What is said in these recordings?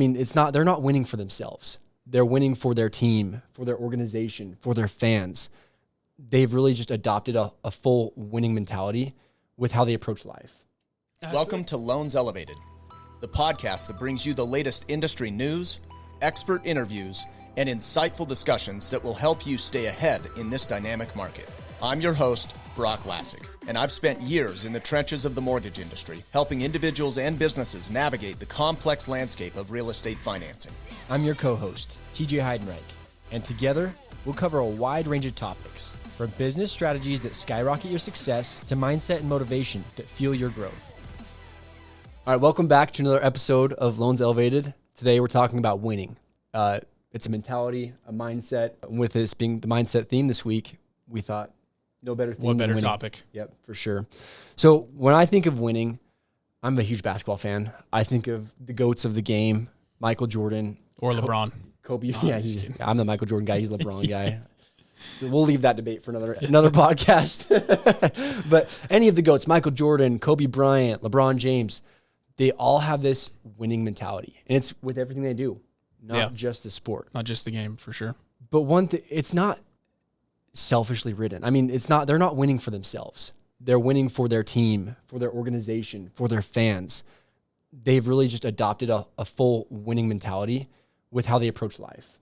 I mean, they're not winning for themselves. They're winning for their team, for their organization, for their fans. They've really just adopted a full winning mentality with how they approach life. Welcome to Loans Elevated, the podcast that brings you the latest industry news, expert interviews, and insightful discussions that will help you stay ahead in this dynamic market. I'm your host, Broch Lassig, and I've spent years in the trenches of the mortgage industry, helping individuals and businesses navigate the complex landscape of real estate financing. I'm your co-host, TJ Heidenreich, and together we'll cover a wide range of topics, from business strategies that skyrocket your success to mindset and motivation that fuel your growth. All right, welcome back to another episode of Loans Elevated. Today we're talking about winning. It's a mentality, a mindset. With this being the mindset theme this week, we thought no better theme What than better winning. topic? Yep, for sure. So when I think of winning, I'm a huge basketball fan. I think of the GOATs of the game, Michael Jordan. Or LeBron. Kobe. Yeah, I'm the Michael Jordan guy. He's the LeBron guy. So we'll leave that debate for another podcast. But any of the GOATs, Michael Jordan, Kobe Bryant, LeBron James, they all have this winning mentality. And it's with everything they do, not just the sport. Not just the game, for sure. But one thing, it's not selfishly ridden. I mean, they're not winning for themselves. They're winning for their team, for their organization, for their fans. They've really just adopted a full winning mentality with how they approach life.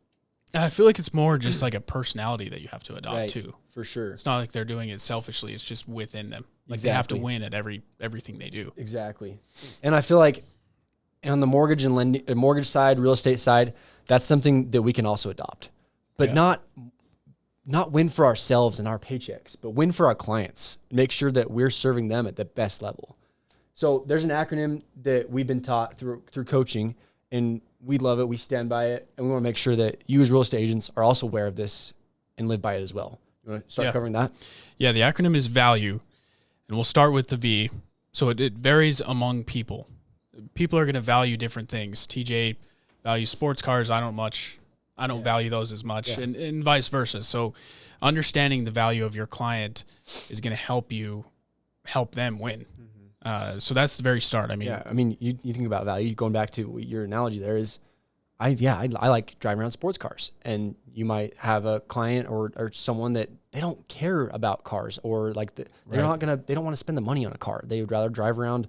I feel like it's more just like a personality that you have to adopt too. For sure. It's not like they're doing it selfishly. It's just within them. Like they have to win at everything they do. Exactly. And I feel like on the mortgage and mortgage side, real estate side, that's something that we can also adopt. But not win for ourselves and our paychecks, but win for our clients. Make sure that we're serving them at the best level. So there's an acronym that we've been taught through coaching, and we love it. We stand by it, and we want to make sure that you as real estate agents are also aware of this and live by it as well. You want to start covering that? Yeah, the acronym is V.A.L.U.E, and we'll start with the V. So it varies among people. People are going to value different things. TJ values sports cars. I don't value those as much, and vice versa. So understanding the value of your client is going to help them win. So that's the very start. I mean, you think about value, going back to your analogy there is, I like driving around sports cars, and you might have a client or someone that they don't care about cars, or like they don't want to spend the money on a car. They would rather drive around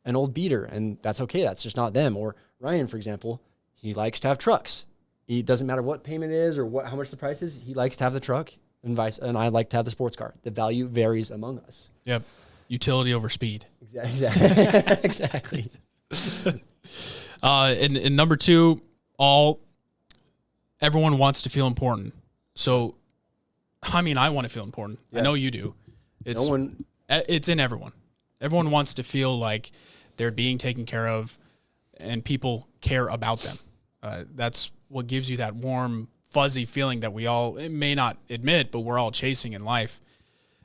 an old beater, and that's okay. That's just not them. Or Ryan, for example, he likes to have trucks. It doesn't matter what payment it is or how much the price is. He likes to have the truck, and I like to have the sports car. The value varies among us. Yep. Utility over speed. Exactly. Exactly. And number two, everyone wants to feel important. So, I mean, I want to feel important. Yeah. I know you do. It's in everyone. Everyone wants to feel like they're being taken care of and people care about them. That's what gives you that warm, fuzzy feeling that we all may not admit, but we're all chasing in life.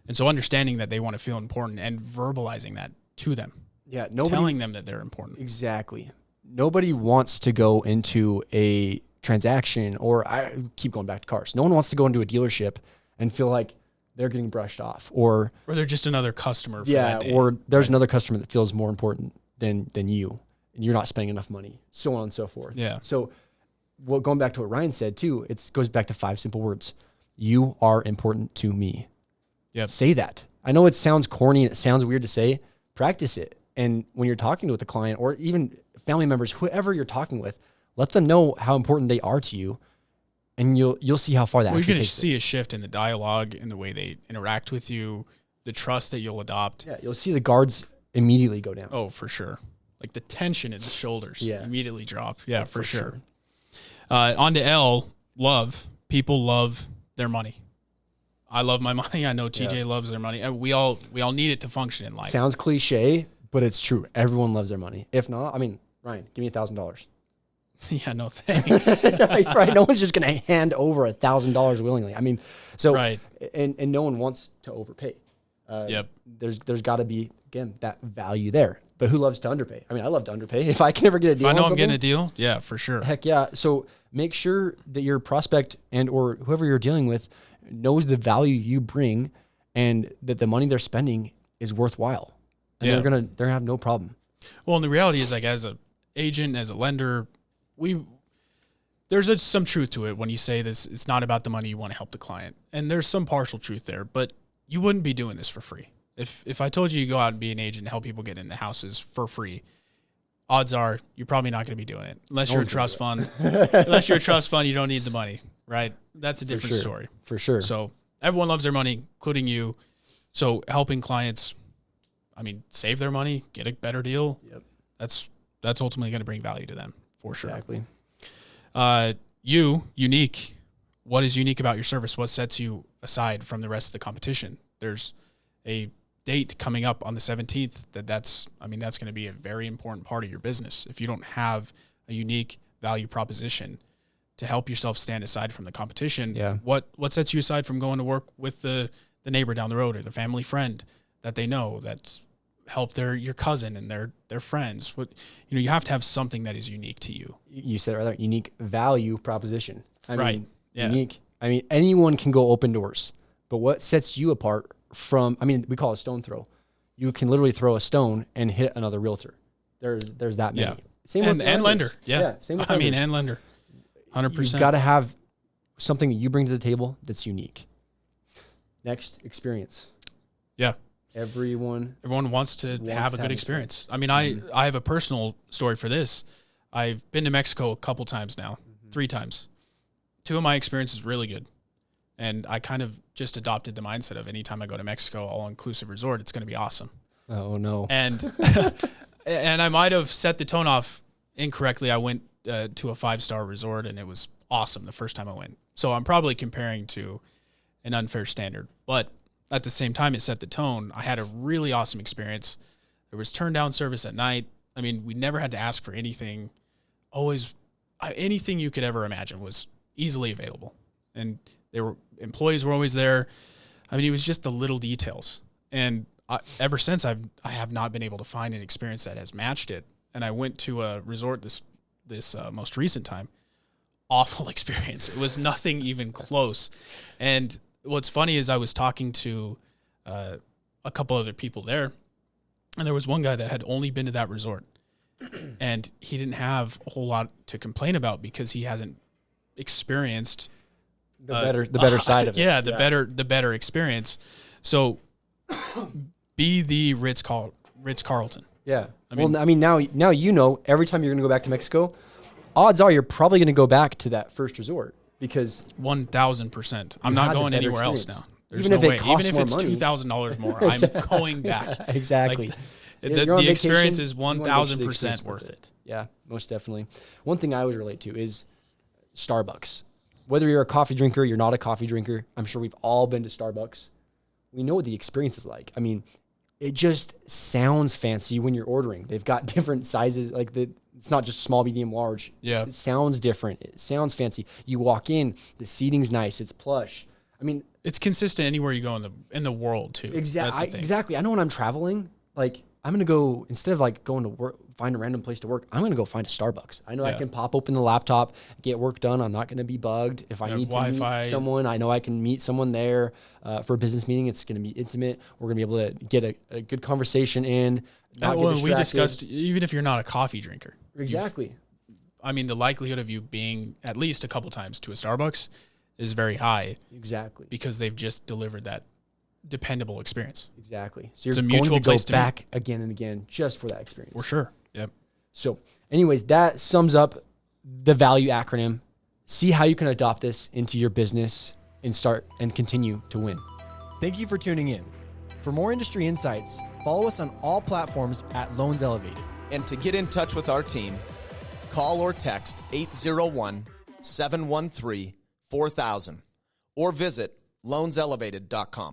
And so understanding that they want to feel important and verbalizing that to them. Yeah. Telling them that they're important. Exactly. Nobody wants to go into a transaction, or I keep going back to cars. No one wants to go into a dealership and feel like they're getting brushed off, or they're just another customer. For that day. Or there's another customer that feels more important than you, and you're not spending enough money, so on and so forth. Yeah. So going back to what Ryan said too, it goes back to 5 simple words. You are important to me. Yep. Say that. I know it sounds corny and it sounds weird to say. Practice it. And when you're talking with a client, or even family members, whoever you're talking with, let them know how important they are to you, and you'll see how far that. Well, you're going to see a shift in the dialogue, in the way they interact with you, the trust that you'll adopt. Yeah, you'll see the guards immediately go down. Oh, for sure. Like the tension in the shoulders immediately drop. Yeah, for sure. On to L, love. People love their money. I love my money. I know TJ loves their money. We all need it to function in life. Sounds cliche, but it's true. Everyone loves their money. If not, I mean, Ryan, give me $1,000. Yeah, no thanks. right. No one's just going to hand over $1,000 willingly. I mean, so and no one wants to overpay. There's got to be, again, that value there. But who loves to underpay? I mean, I love to underpay. If I can ever get a deal, if I know I'm getting a deal, yeah, for sure. Heck yeah. So make sure that your prospect and or whoever you're dealing with knows the value you bring, and that the money they're spending is worthwhile. And they're gonna have no problem. Well, and the reality is, like, as a agent, as a lender, there's some truth to it when you say this. It's not about the money. You want to help the client, and there's some partial truth there. But you wouldn't be doing this for free. If I told you go out and be an agent and help people get into houses for free, odds are you're probably not going to be doing it unless you're a trust fund. Unless you're a trust fund, you don't need the money, right? That's a different story. For sure. So everyone loves their money, including you. So helping clients, save their money, get a better deal. Yep. That's ultimately going to bring value to them for sure. Exactly. Unique. What is unique about your service? What sets you aside from the rest of the competition? There's a date coming up on the 17th that's going to be a very important part of your business. If you don't have a unique value proposition to help yourself stand aside from the competition, what sets you aside from going to work with the neighbor down the road or the family friend that they know that's helped your cousin and their friends? You have to have something that is unique to you. You said it right there, unique value proposition. Unique. Anyone can go open doors, but what sets you apart from, we call it a stone throw. You can literally throw a stone and hit another realtor. There's that many. Yeah. Same and with lender. Yeah. Same with lenders. And lender. 100%. You've got to have something that you bring to the table that's unique. Next, experience. Yeah. Everyone wants to have a good experience. I have a personal story for this. I've been to Mexico a couple times now, 3 times. 2 of my experiences really good. And I kind of just adopted the mindset of anytime I go to Mexico, all-inclusive resort, it's going to be awesome. Oh, no. And and I might have set the tone off incorrectly. I went to a 5-star resort, and it was awesome the first time I went. So I'm probably comparing to an unfair standard. But at the same time, it set the tone. I had a really awesome experience. There was turn-down service at night. We never had to ask for anything. Always, anything you could ever imagine was easily available. And employees were always there. It was just the little details. And ever since, I have not been able to find an experience that has matched it. And I went to a resort this most recent time. Awful experience. It was nothing even close. And what's funny is I was talking to a couple other people there, and there was one guy that had only been to that resort, and he didn't have a whole lot to complain about because he hasn't experienced the better side of it. Yeah, the better experience. So be the Ritz-Carlton. Yeah. Now you know every time you're going to go back to Mexico, odds are you're probably going to go back to that first resort because 1,000%. I'm not going anywhere else now. There's even no if way. it costs Even if more it's money. $2,000 more, I'm going back. Exactly. The experience is 1,000% worth it. Yeah, most definitely. One thing I always relate to is Starbucks. Whether you're a coffee drinker, you're not a coffee drinker, I'm sure we've all been to Starbucks. We know what the experience is like. It just sounds fancy when you're ordering. They've got different sizes, it's not just small, medium, large. Yeah. It sounds different. It sounds fancy. You walk in, the seating's nice, it's plush. It's consistent anywhere you go in the world too. Exactly. I know when I'm traveling, I'm going to go, instead of going to work, find a random place to work, I'm going to go find a Starbucks. I know I can pop open the laptop, get work done. I'm not going to be bugged. If I need to meet someone, I know I can meet someone there for a business meeting. It's going to be intimate. We're going to be able to get a good conversation in. We discussed, even if you're not a coffee drinker. Exactly. The likelihood of you being at least a couple times to a Starbucks is very high. Exactly. Because they've just delivered that dependable experience. Exactly. So you're going to go back again and again just for that experience. For sure. Yep. So anyways, that sums up the VALUE acronym. See how you can adopt this into your business and start and continue to win. Thank you for tuning in. For more industry insights, follow us on all platforms at Loans Elevated. And to get in touch with our team, call or text 801-713-4000 or visit loanselevated.com.